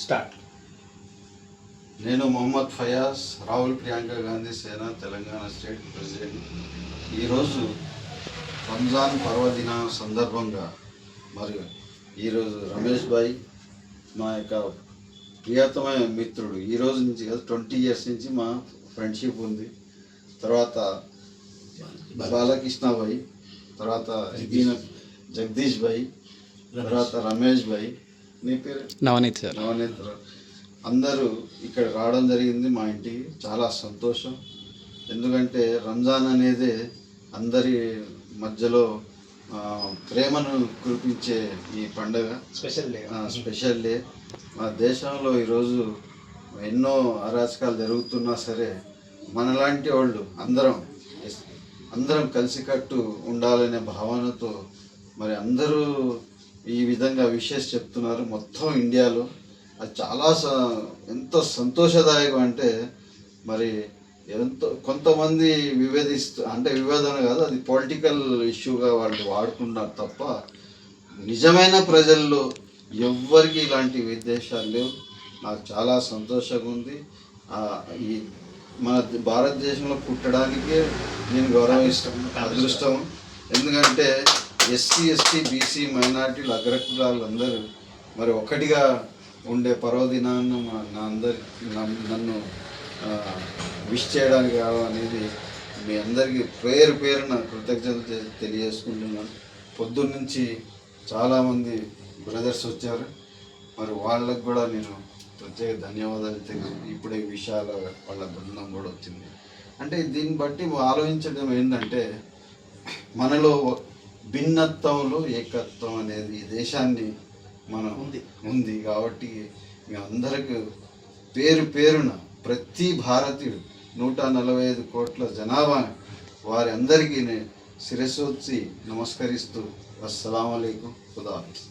Start. నేను మొహమ్మద్ ఫయాజ్, రాహుల్ ప్రియాంక గాంధీ సేన Telangana state president. ఈరోజు రంజాన్ పర్వదిన సందర్భంగా మరియు ఈరోజు రమేష్ భాయ్ మా యొక్క ప్రియతమైన మిత్రుడు, ఈరోజు నుంచి కాదు 20 years నుంచి మా ఫ్రెండ్షిప్ ఉంది. తర్వాత బాలకృష్ణ భాయ్, తర్వాత జగదీష్ భాయ్, తర్వాత రమేష్ భాయ్, నీ పేరు నవనీత్ సార్. నవనీత్ అందరూ ఇక్కడ రావడం జరిగింది మా ఇంటికి. చాలా సంతోషం. ఎందుకంటే రంజాన్ అనేది అందరి మధ్యలో ప్రేమను కురిపించే ఈ పండుగ, స్పెషల్ డే. మా దేశంలో ఈరోజు ఎన్నో అరాచకాలు జరుగుతున్నా సరే మనలాంటి వాళ్ళు అందరం కలిసికట్టు ఉండాలనే భావనతో మరి అందరూ ఈ విధంగా విషెస్ చెప్తున్నారు మొత్తం ఇండియాలో. అది చాలా ఎంత సంతోషదాయకం అంటే మరి ఎంతో కొంతమంది వివేదన కాదు, అది పొలిటికల్ ఇష్యూగా వాళ్ళు వాడుకున్నారు తప్ప నిజమైన ప్రజల్లో ఎవ్వరికి ఇలాంటి విద్వేషాలు లేవు. నాకు చాలా సంతోషంగా ఉంది. ఈ మన భారతదేశంలో పుట్టడానికే నేను గౌరవిస్తాను, అదృష్టం. ఎందుకంటే ఎస్సీ, ఎస్టీ, బీసీ, మైనార్టీలు, అగ్రకులాలు అందరూ మరి ఒకటిగా ఉండే పర్వదినాన్ని నన్ను విష్ చేయడానికి అనేది మీ అందరికీ పేరున కృతజ్ఞతలు తెలియజేసుకుంటున్నాను. పొద్దున్నుంచి చాలామంది బ్రదర్స్ వచ్చారు, మరి వాళ్ళకు కూడా నేను ప్రత్యేక ధన్యవాదాలు ఇప్పుడే విశాల వాళ్ళ బృందం కూడా వచ్చింది. అంటే దీన్ని బట్టి ఆలోచించడం ఏంటంటే మనలో భిన్నత్వంలో ఏకత్వం అనేది ఈ దేశాన్ని మనం ఉంది కాబట్టి మీ అందరికీ పేరున ప్రతి భారతీయుడు 145 కోట్ల జనాభా వారి అందరికీ శిరస్సు వచ్చి నమస్కరిస్తూ అస్సలాము అలైకుం, ఖుదా హాఫిజ్.